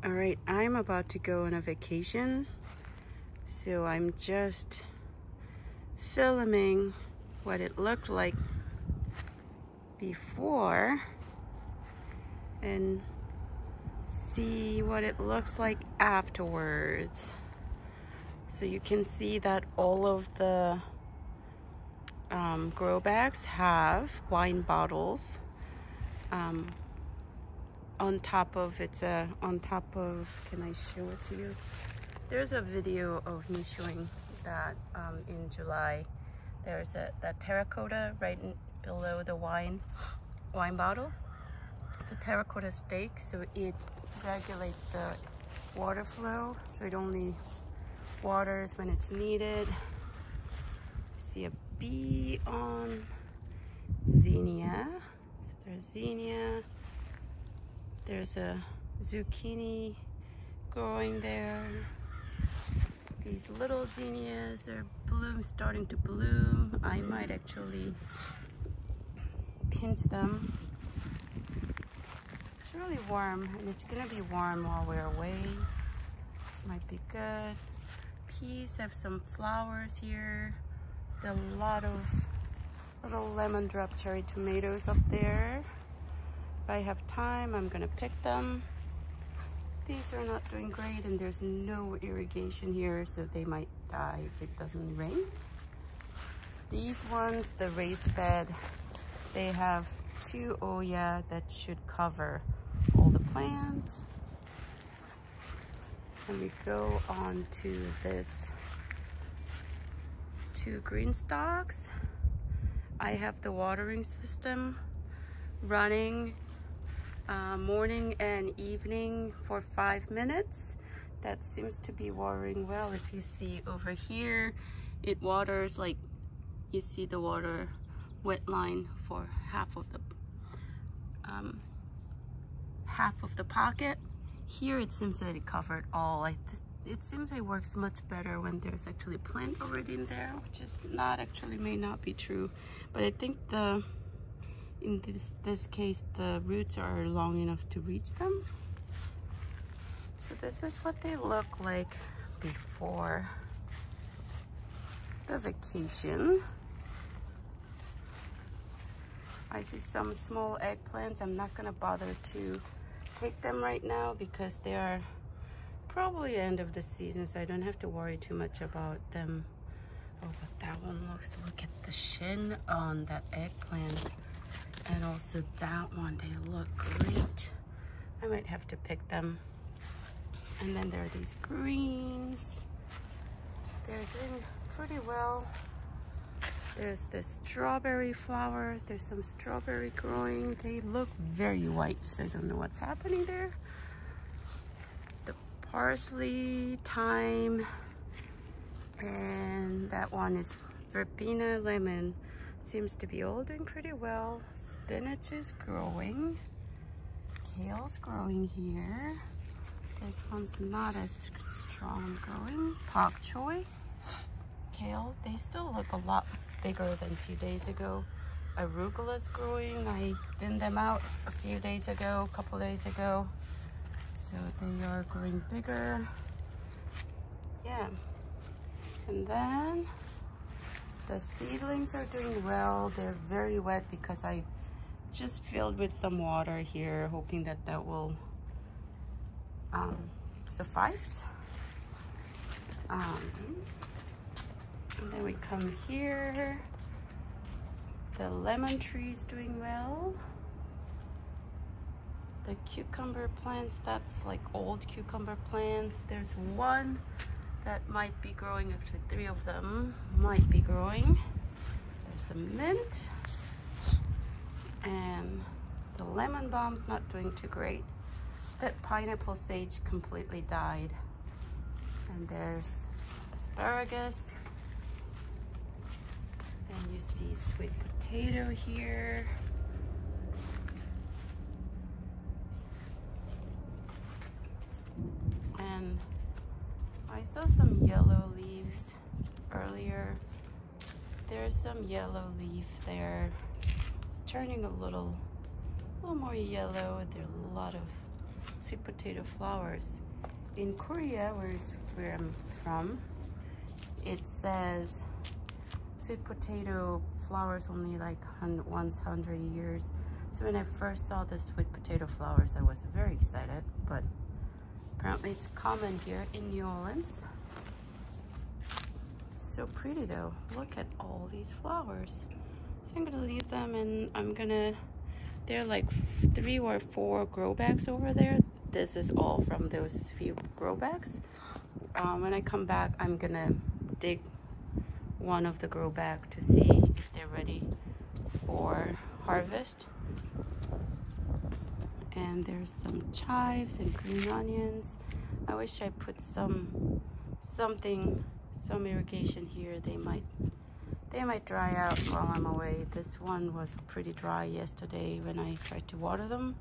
All right, I'm about to go on a vacation, so I'm just filming what it looked like before and see what it looks like afterwards. So you can see that all of the grow bags have wine bottles on top of can I show it to you? There's a video of me showing that in July. There's that terracotta right below the wine bottle. It's a terracotta stake, so it regulates the water flow, so it only waters when it's needed. See a bee on zinnia. So there's zinnia. There's a zucchini growing there. These little zinnias are starting to bloom. I might actually pinch them. It's really warm, and it's gonna be warm while we're away. This might be good. Peas have some flowers here. There are a lot of little lemon drop cherry tomatoes up there. If I have time, I'm gonna pick them. These are not doing great, and there's no irrigation here, so they might die if it doesn't rain. These ones, the raised bed, they have 2 Olla that should cover all the plants. And we go on to this 2 GreenStalks. I have the watering system running morning and evening for 5 minutes. That seems to be watering well. If you see over here, it waters, like you see the water wet line for half of the pocket. Here it seems that it covered all. It seems it works much better when there's actually a plant already in there, which is may not be true. But I think in this case, the roots are long enough to reach them. So this is what they look like before the vacation. I see some small eggplants. I'm not gonna bother to take them right now because they are probably end of the season, so I don't have to worry too much about them. Oh, but that one look at the shin on that eggplant. And also that one, they look great. I might have to pick them. And then there are these greens. They're doing pretty well. There's this strawberry flowers. There's some strawberry growing. They look very white, so I don't know what's happening there. The parsley, thyme, and that one is verbena lemon. Seems to be all doing pretty well. Spinach is growing. Kale's growing here. This one's not as strong growing. Pak choy, kale, they still look a lot bigger than a few days ago. Arugula's growing. I thinned them out a couple days ago. So they are growing bigger. Yeah. And then the seedlings are doing well. They're very wet because I just filled with some water here, hoping that will suffice. And then we come here. The lemon tree is doing well. The cucumber plants, that's like old cucumber plants. There's one that might be growing, actually 3 of them might be growing. There's some mint, and the lemon balm's not doing too great. That pineapple sage completely died. And there's asparagus, and you see sweet potato here. And I saw some yellow leaves earlier. There's some yellow leaf there. It's turning a little more yellow. There are a lot of sweet potato flowers. In Korea, where I'm from, it says sweet potato flowers only like once 100 years. So when I first saw the sweet potato flowers, I was very excited, but apparently it's common here in New Orleans. It's so pretty though. Look at all these flowers. So I'm gonna leave them, and there are like 3 or 4 grow bags over there. This is all from those few grow bags. When I come back, I'm gonna dig one of the grow bag to see if they're ready for harvest. And there's some chives and green onions. I wish I put some irrigation here. They might dry out while I'm away. This one was pretty dry yesterday when I tried to water them.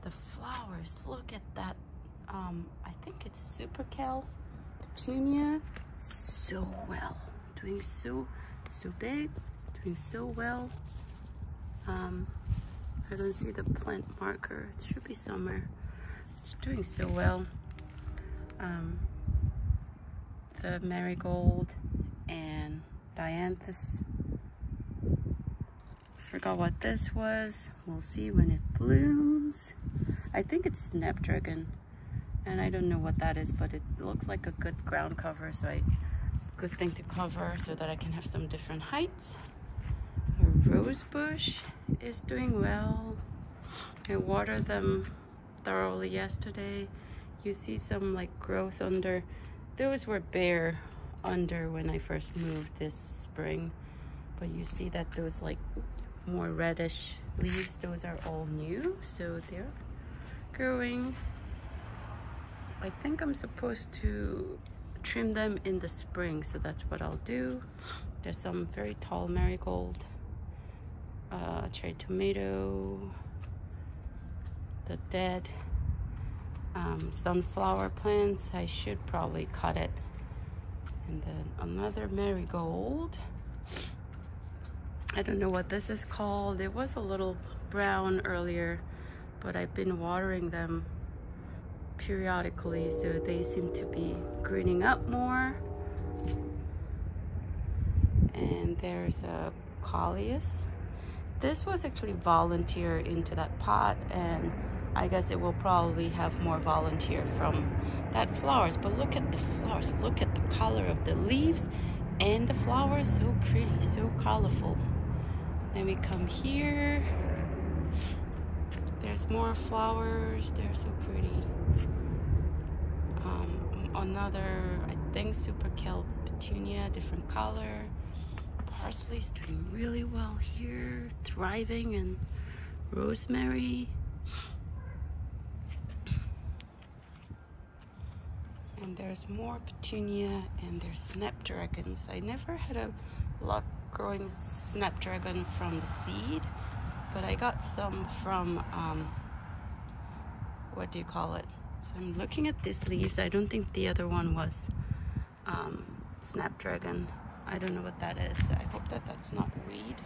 The flowers, look at that. I think it's super cal petunia. So well, doing so big, doing so well. I don't see the plant marker. It should be somewhere. It's doing so well. The marigold and dianthus. Forgot what this was. We'll see when it blooms. I think it's snapdragon, and I don't know what that is, but it looks like a good ground cover, so good thing to cover so that I can have some different heights. A rose bush is doing well. I watered them thoroughly yesterday. You see some like growth under. Those were bare under when I first moved this spring, but you see that those like more reddish leaves, those are all new, so they're growing. I think I'm supposed to trim them in the spring, so that's what I'll do. There's some very tall marigold, cherry tomato, the dead sunflower plants. I should probably cut it. And then another marigold. I don't know what this is called. It was a little brown earlier, but I've been watering them periodically, so they seem to be greening up more. And there's a coleus. This was actually volunteer into that pot, and I guess it will probably have more volunteer from that flowers. But look at the flowers, look at the color of the leaves and the flowers. So pretty, so colorful. Then we come here, there's more flowers. They're so pretty. Another, I think, super cal petunia, different color. Parsley's doing really well here, thriving, and rosemary. And there's more petunia, and there's snapdragons. I never had a luck growing snapdragon from the seed, but I got some from, what do you call it? So I'm looking at these leaves. I don't think the other one was snapdragon. I don't know what that is. I hope that that's not weed.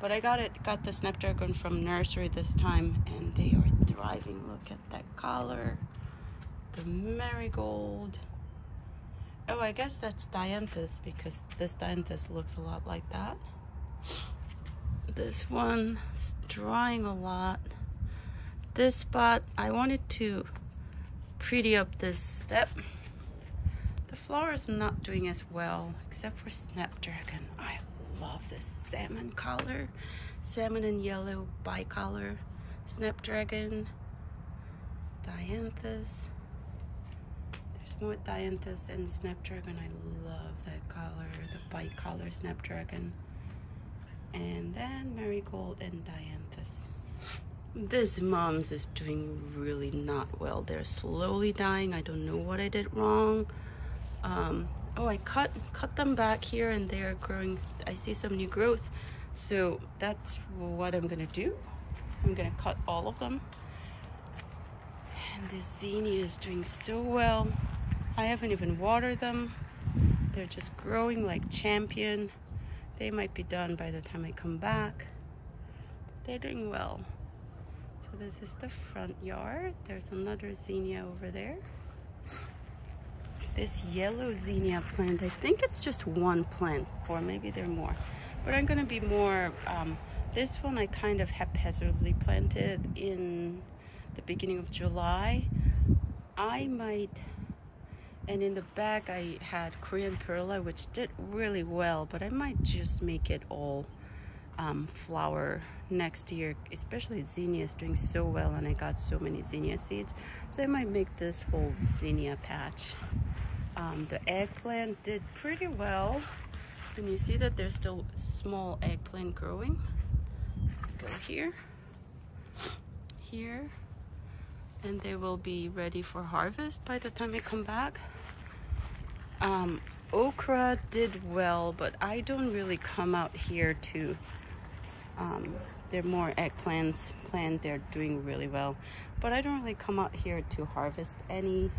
But I got the snapdragon from nursery this time, and they are thriving. Look at that color. The marigold. Oh, I guess that's dianthus, because this dianthus looks a lot like that. This one is drying a lot. This spot, I wanted to pretty up this step. The flower is not doing as well, except for snapdragon. I love this salmon color, salmon and yellow bicolor. Snapdragon, dianthus. There's more dianthus and snapdragon. I love that color, the bicolor snapdragon. And then marigold and dianthus. This mums is doing really not well. They're slowly dying. I don't know what I did wrong. Oh, I cut them back here, and they're growing. I see some new growth, so that's what I'm gonna do. I'm gonna cut all of them. And this zinnia is doing so well. I haven't even watered them. They're just growing like champion. They might be done by the time I come back. They're doing well. So So this is the front yard. There's another zinnia over there. This yellow zinnia plant, I think it's just one plant, or maybe there are more. But I'm gonna be more, this one I kind of haphazardly planted in the beginning of July. I might, and in the back I had Korean perla, which did really well, but I might just make it all flower next year, especially zinnia is doing so well and I got so many zinnia seeds. So I might make this whole zinnia patch. The eggplant did pretty well. And you see that there's still small eggplant growing. Go here, here, and they will be ready for harvest by the time I come back. Okra did well, but I don't really come out here to, there are more eggplants planted, they're doing really well. But I don't really come out here to harvest any,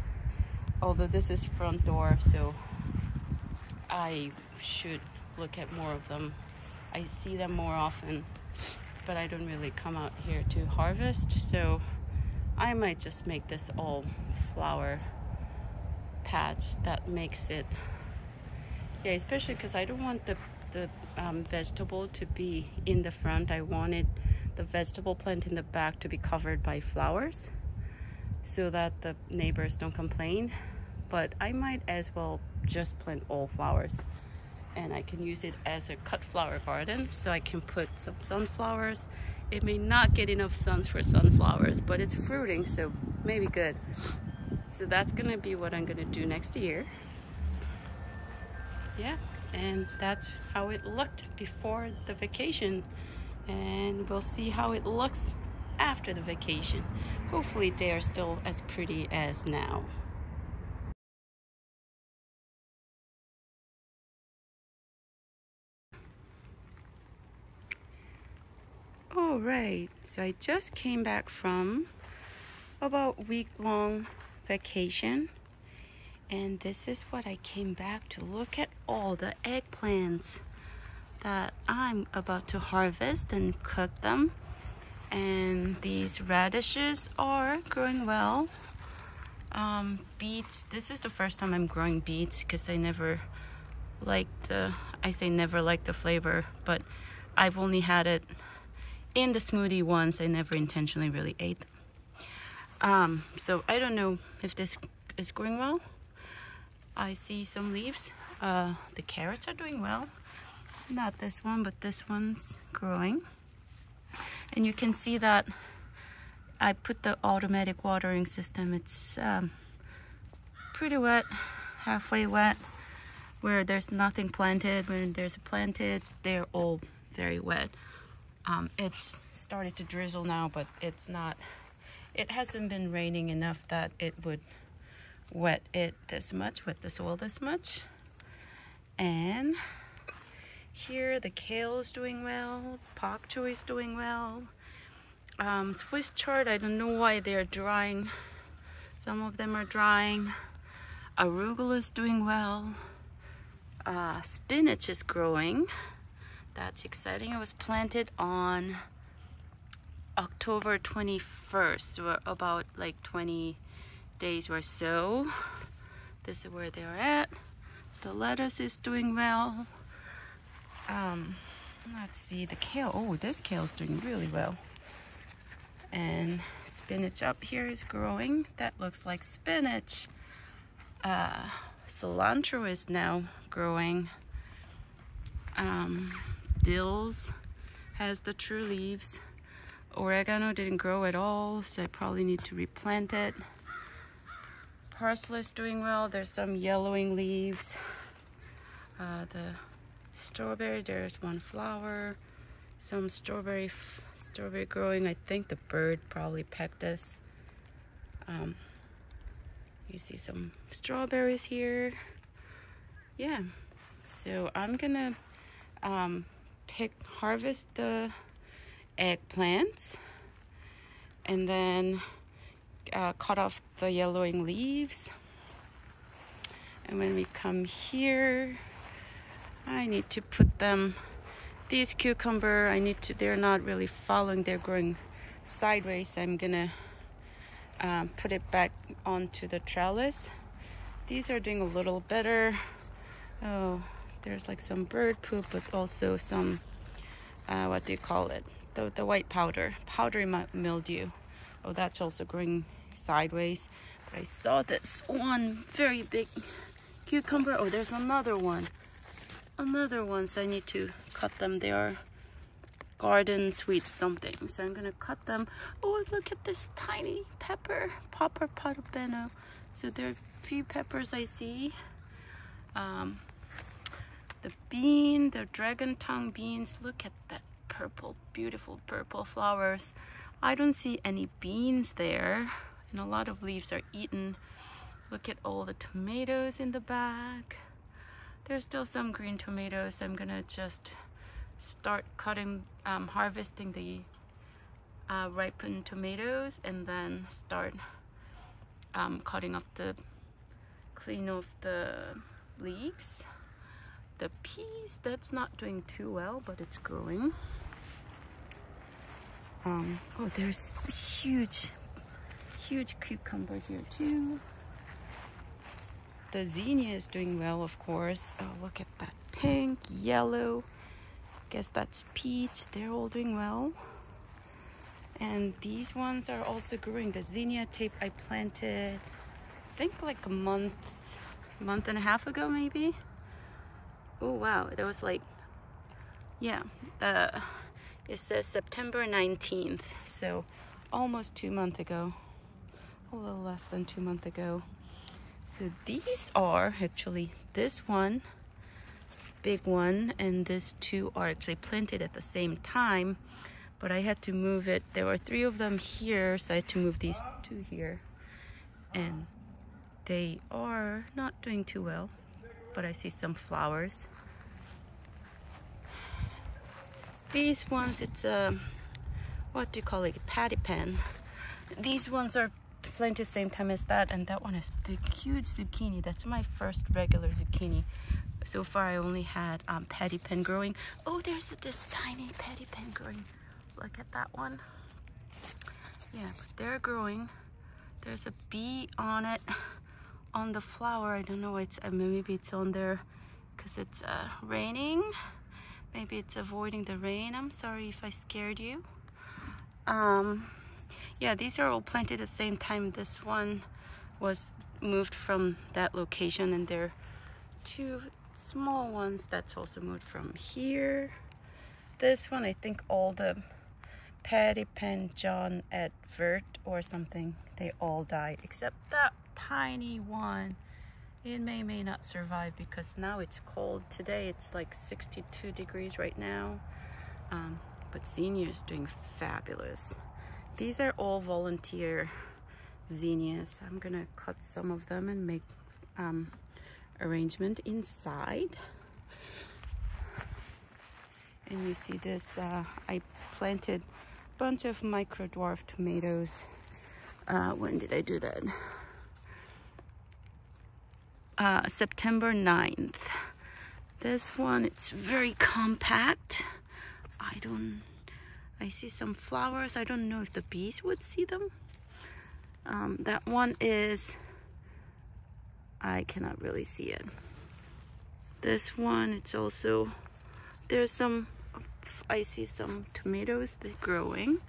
although this is front door, so I should look at more of them. I see them more often, but I don't really come out here to harvest, so I might just make this all flower patch that makes it, yeah, especially because I don't want the vegetable to be in the front. I wanted the vegetable plant in the back to be covered by flowers so that the neighbors don't complain. But I might as well just plant all flowers, and I can use it as a cut flower garden, so I can put some sunflowers. It may not get enough suns for sunflowers, but it's fruiting, so maybe good. So that's gonna be what I'm gonna do next year. Yeah, and that's how it looked before the vacation, and we'll see how it looks after the vacation. Hopefully they are still as pretty as now. All right, so I just came back from about week-long vacation, and this is what I came back to. Look at all the eggplants that I'm about to harvest and cook them. And these radishes are growing well. Beets, this is the first time I'm growing beets because I never liked the, I say never liked the flavor, but I've only had it in the smoothie once. I never intentionally really ate them. So I don't know if this is growing well. I see some leaves. The carrots are doing well. Not this one, but this one's growing. And you can see that I put the automatic watering system. It's pretty wet, halfway wet. Where there's nothing planted, when there's a planted, they're all very wet. It's started to drizzle now, but it's not, it hasn't been raining enough that it would wet it this much, wet the soil this much. And here the kale is doing well, pak choi is doing well. Swiss chard, I don't know why they're drying. Some of them are drying. Arugula is doing well. Spinach is growing. That's exciting. It was planted on October 21st, so about like 20 days or so. This is where they're at. The lettuce is doing well. Let's see, the kale. Oh, this kale is doing really well. And spinach up here is growing. That looks like spinach. Cilantro is now growing. Dills has the true leaves. Oregano didn't grow at all, so I probably need to replant it. Parsley is doing well. There's some yellowing leaves. The strawberry, there's one flower. Some strawberry growing. I think the bird probably pecked this. You see some strawberries here. Yeah, so I'm gonna harvest the eggplants and then cut off the yellowing leaves. And when we come here, I need to put them, these cucumber, they're not really following, they're growing sideways, I'm gonna put it back onto the trellis. These are doing a little better. Oh, there's like some bird poop, but also some what do you call it, the white powdery mildew. Oh, that's also growing sideways. But I saw this one very big cucumber. Oh, there's another one, so I need to cut them. They are garden sweet something, so I'm gonna cut them. Oh, look at this tiny pepper, popper potobeno. So there are a few peppers I see. The bean, the dragon tongue beans. Look at that purple, beautiful purple flowers. I don't see any beans there, and a lot of leaves are eaten. Look at all the tomatoes in the bag. There's still some green tomatoes. I'm gonna just start cutting, harvesting the ripened tomatoes, and then start cutting off clean off the leaves. The peas, that's not doing too well, but it's growing. Oh, there's huge cucumber here too. The zinnia is doing well, of course. Oh, look at that pink, yellow. Guess that's peach. They're all doing well. And these ones are also growing. The zinnia tape I planted, I think like a month and a half ago maybe. Oh wow, it was like, yeah, it says September 19th, so almost 2 months ago, a little less than 2 months ago. So these are actually, this one, big one, and this two are actually planted at the same time, but I had to move it. There were 3 of them here, so I had to move these 2 here, and they are not doing too well, but I see some flowers. These ones, it's a, what do you call it, patty pan. These ones are planted same time as that, and that one is big, huge zucchini. That's my first regular zucchini. So far I only had patty pan growing. Oh, there's this tiny patty pan growing. Look at that one. Yeah, they're growing. There's a bee on it, on the flower. I don't know, it's maybe it's on there because it's raining. Maybe it's avoiding the rain. I'm sorry if I scared you. Yeah, these are all planted at the same time. This one was moved from that location, and there are 2 small ones that's also moved from here. This one, I think all the patty pan John Edward or something, they all died except that tiny one. It may not survive because now it's cold. Today it's like 62 degrees right now. But zinnia is doing fabulous. These are all volunteer zinnias. I'm gonna cut some of them and make arrangement inside. And you see this, I planted a bunch of micro dwarf tomatoes. When did I do that? September 9th. This one, it's very compact. I see some flowers. I don't know if the bees would see them. That one is, I cannot really see it. This one, it's also, there's some, I see some tomatoes, they're growing.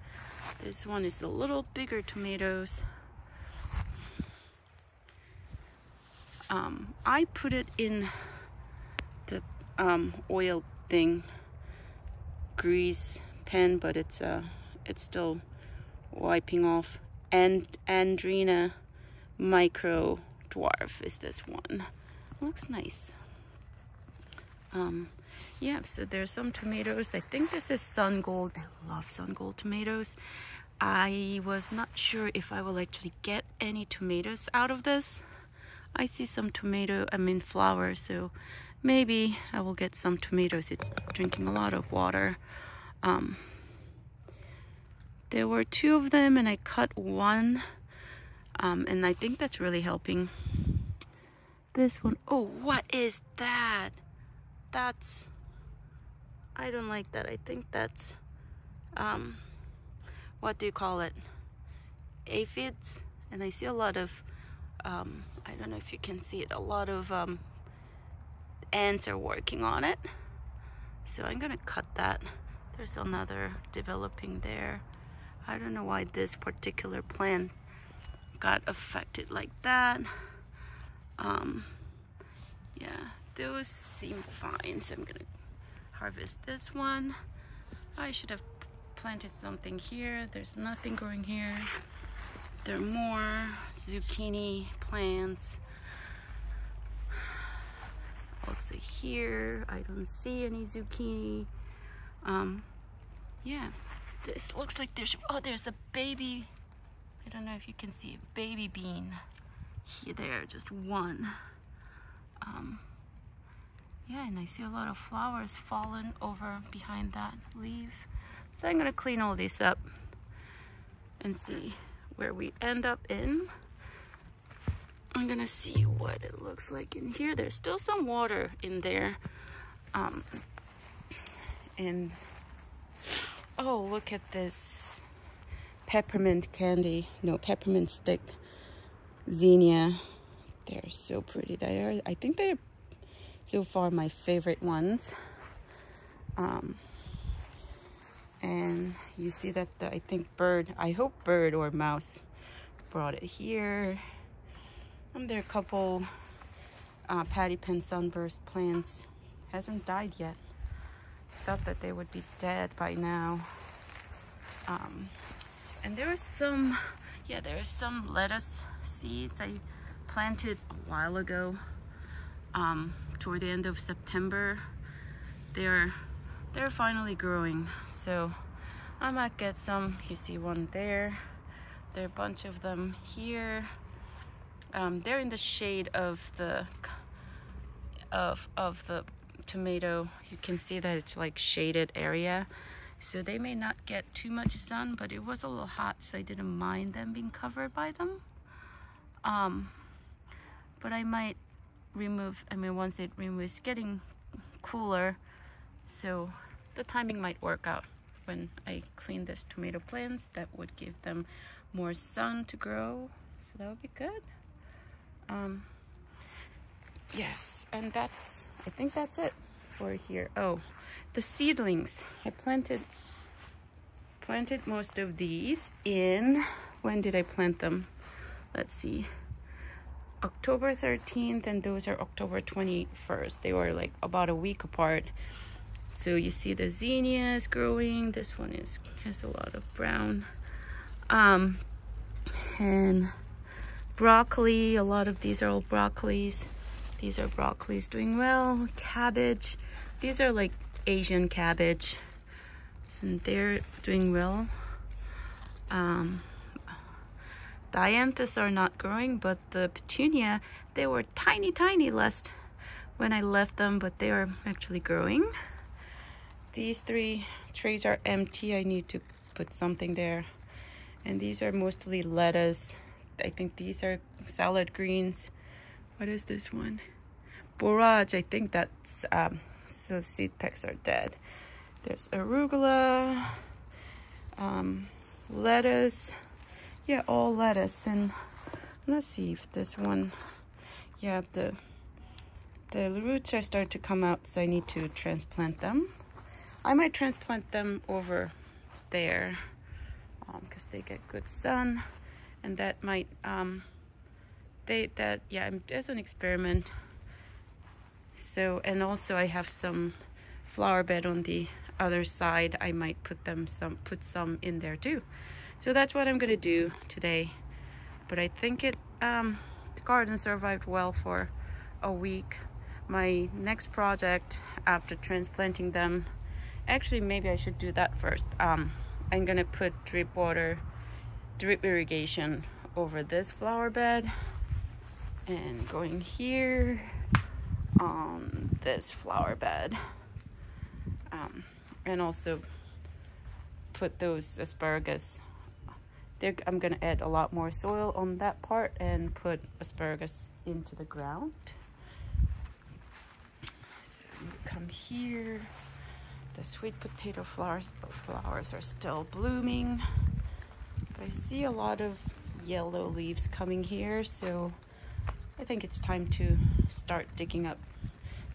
This one is a little bigger tomatoes. I put it in the oil thing, grease pan, but it's still wiping off. And Andrina micro dwarf is this one. Looks nice. Yeah, so there's some tomatoes. I think this is sun gold. I love sun gold tomatoes. I was not sure if I will actually get any tomatoes out of this. I see some flowers, so maybe I will get some tomatoes. It's drinking a lot of water. There were 2 of them, and I cut one, and I think that's really helping. This one, oh, what is that? I don't like that. I think that's, what do you call it, aphids, and I see a lot of I don't know if you can see it, a lot of ants are working on it. So I'm gonna cut that. There's another developing there. I don't know why this particular plant got affected like that. Yeah, those seem fine, so I'm gonna harvest this one. I should have planted something here. There's nothing growing here. There are more zucchini plants. Also here, I don't see any zucchini. Yeah, this looks like there's a baby. I don't know if you can see a baby bean here, there, just one. Yeah, and I see a lot of flowers fallen over behind that leaf. So I'm gonna clean all these up and see where we end up in. I'm gonna see what it looks like in here. There's still some water in there. And oh, look at this peppermint candy. No, peppermint stick zinnia. They're so pretty. I think they're so far my favorite ones. And you see that I think I hope bird or mouse brought it here. And there are a couple patty pen sunburst plants. Hasn't died yet. Thought that they would be dead by now. And there are some, yeah, there are some lettuce seeds I planted a while ago. Toward the end of September. They're finally growing, so I might get some. You see one there. There are a bunch of them here. They're in the shade of the tomato. You can see that it's like shaded area, so they may not get too much sun, but it was a little hot, so I didn't mind them being covered by them. But I might remove, once it removes, it's getting cooler, so the timing might work out when I clean this tomato plants. That would give them more sun to grow, so that would be good. Yes, and I think that's it for here. Oh, the seedlings. I planted most of these in, when did I plant them? Let's see, October 13th, and those are October 21st. They were like about a week apart. So you see the zinnias growing. This one has a lot of brown. And broccoli, a lot of these are all broccolis. These are broccolis doing well. Cabbage, these are like Asian cabbage, and they're doing well. Dianthus are not growing, but the petunia, they were tiny last when I left them, but they are actually growing. These 3 trays are empty. I need to put something there. And these are mostly lettuce. I think these are salad greens. What is this one? Borage, I think that's, so seed pecks are dead. There's arugula, lettuce. Yeah, all lettuce. And let's see if this one, yeah, the roots are starting to come out, so I need to transplant them. I might transplant them over there because they get good sun, and that might yeah, as an experiment. So, and also I have some flower bed on the other side. I might put some in there too. So that's what I'm gonna do today. But I think the garden survived well for a week. My next project after transplanting them, actually maybe I should do that first. I'm gonna put drip irrigation over this flower bed, and going here on this flower bed, and also put those asparagus. I'm gonna add a lot more soil on that part and put asparagus into the ground. So you come here. The sweet potato flowers are still blooming. see a lot of yellow leaves coming here, so I think it's time to start digging up.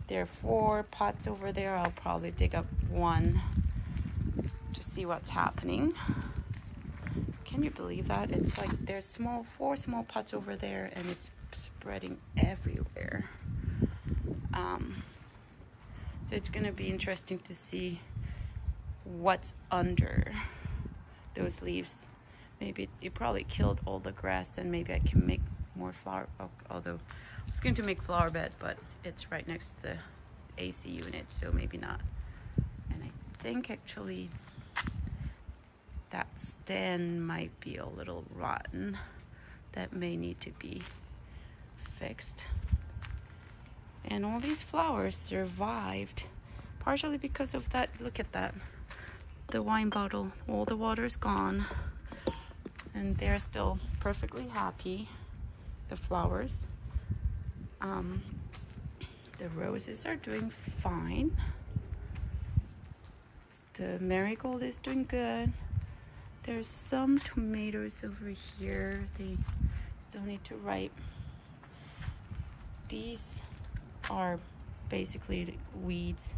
There are 4 pots over there. I'll probably dig up 1 to see what's happening. Can you believe that? It's like there's 4 small pots over there and it's spreading everywhere. So it's gonna be interesting to see what's under those leaves. Maybe it probably killed all the grass, and maybe I can make more flower. Although I was going to make flower bed, but it's right next to the AC unit, so maybe not. And I think actually that stand might be a little rotten. That may need to be fixed. And all these flowers survived, partially because of that. Look at that. The wine bottle, all the water's gone. And they're still perfectly happy, the flowers. The roses are doing fine. The marigold is doing good. There's some tomatoes over here. They still need to ripe. These are basically weeds.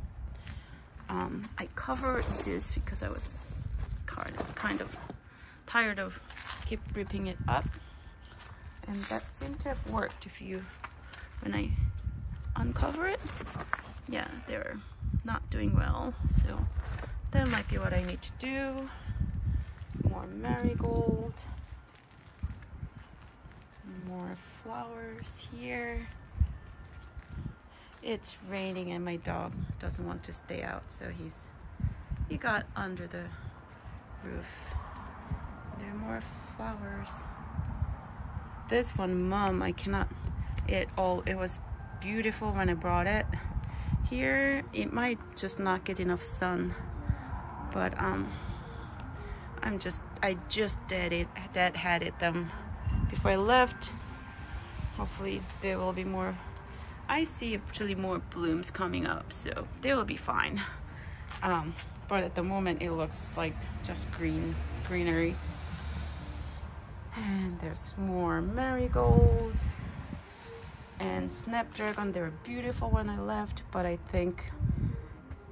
I covered this because I was kind of tired of keep ripping it up, and that seemed to have worked. When I uncover it, yeah, they're not doing well, so that might be what I need to do. More marigold, more flowers here. It's raining and my dog doesn't want to stay out, so he got under the roof. There are more flowers. This one, Mom, I cannot. It was beautiful when I brought it here. It might just not get enough sun, but I just dead-headed them before I left. Hopefully there will be more. I see actually more blooms coming up, so they will be fine. But at the moment it looks like just greenery. And there's more marigolds and snapdragon. They were beautiful when I left, but I think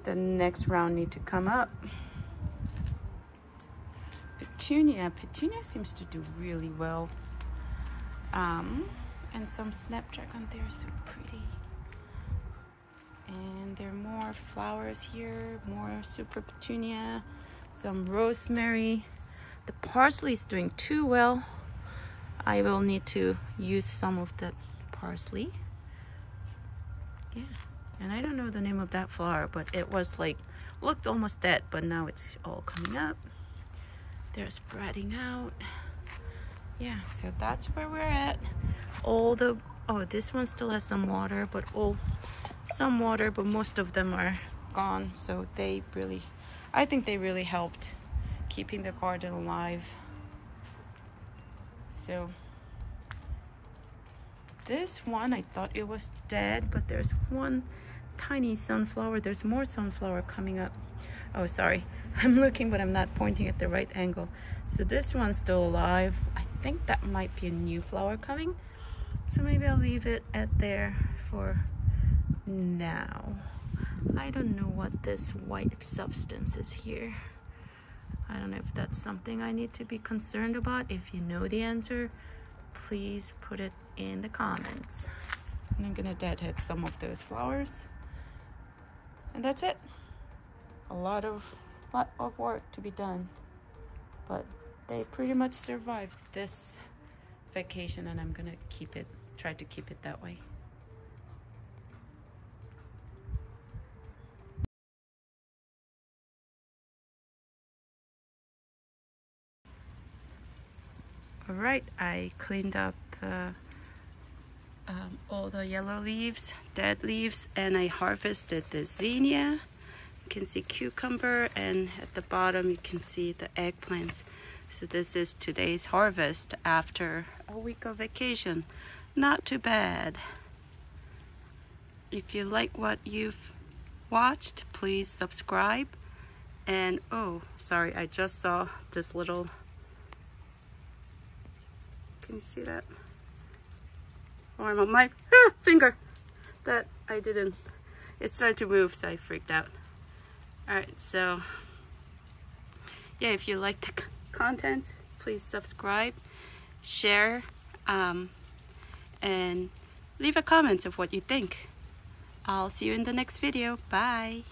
the next round need to come up. Petunia seems to do really well. And some snapdragon, they're so pretty. And there are more flowers here, more super petunia, some rosemary. The parsley is doing too well. I will need to use some of that parsley. Yeah, and I don't know the name of that flower, but it was like, looked almost dead, but now it's all coming up. They're spreading out. Yeah, so that's where we're at. This one still has some water, but most of them are gone. So I think they really helped keeping the garden alive. So this one, I thought it was dead, but there's one tiny sunflower. There's more sunflower coming up. Oh, sorry. I'm looking, but I'm not pointing at the right angle. So this one's still alive. I think that might be a new flower coming. So maybe I'll leave it at there for now. I don't know what this white substance is here. I don't know if that's something I need to be concerned about. If you know the answer, please put it in the comments. And I'm gonna deadhead some of those flowers. And that's it. A lot of work to be done. But they pretty much survived this vacation, and I'm gonna try to keep it that way. All right, I cleaned up all the yellow leaves, dead leaves, and I harvested the zinnia. You can see cucumber, and at the bottom you can see the eggplants. So this is today's harvest after a week of vacation. Not too bad. If you like what you've watched, please subscribe. And oh, sorry, I just saw this little Can you see that? Oh, I'm on my finger. That I didn't. It started to move, so I freaked out. Alright, so yeah, if you like the content, please subscribe, share, and leave a comment of what you think. I'll see you in the next video. Bye!